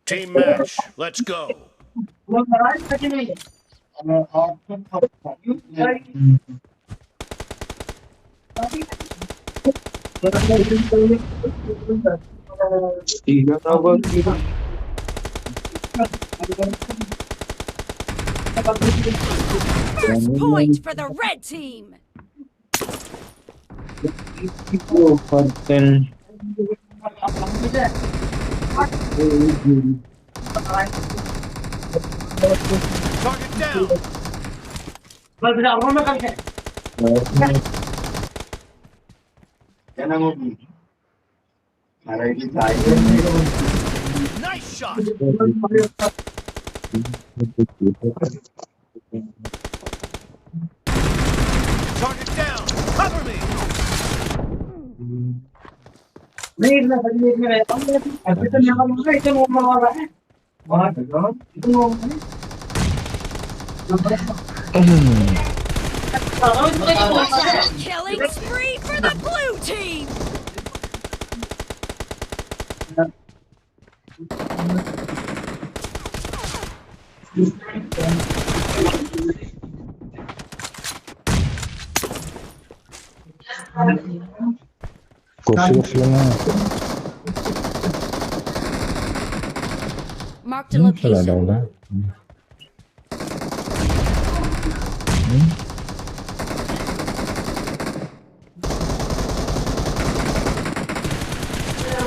Team match, let's go. First point for the red team. Target down. Nice shot. Target down. Cover me. Killing spree for the blue team. Marked a location.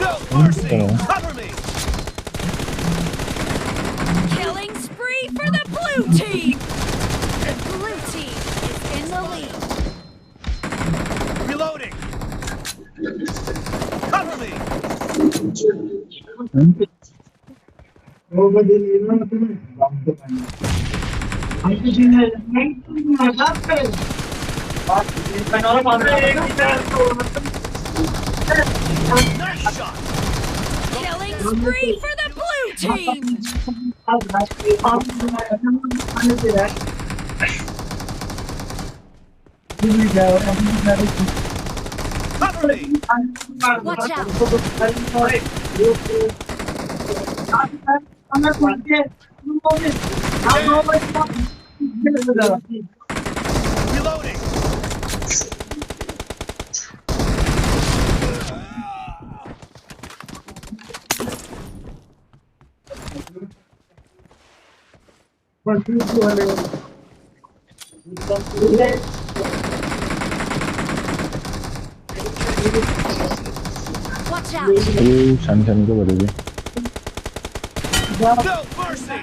No mercy. Cover me. Killing spree for the blue team. The blue team is in the lead. Reloading. Cover me. Nice shot. Killing spree for the blue team. Cover me. Watch out. Reloading. Watch out. No mercy.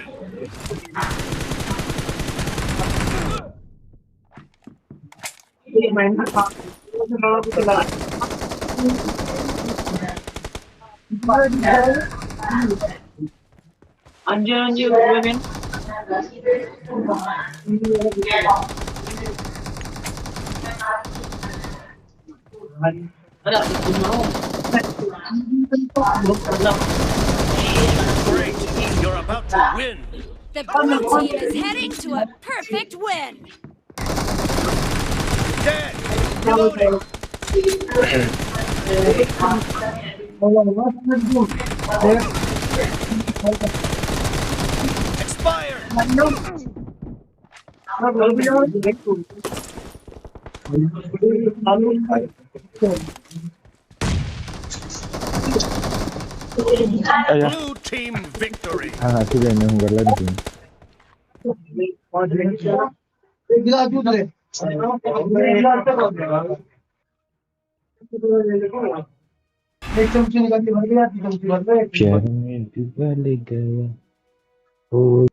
Great. You're about to win. The blue team is heading to a perfect win. Dead. Reloading. Expired. Blue team victory. प्यार में डूबा ले गया ओ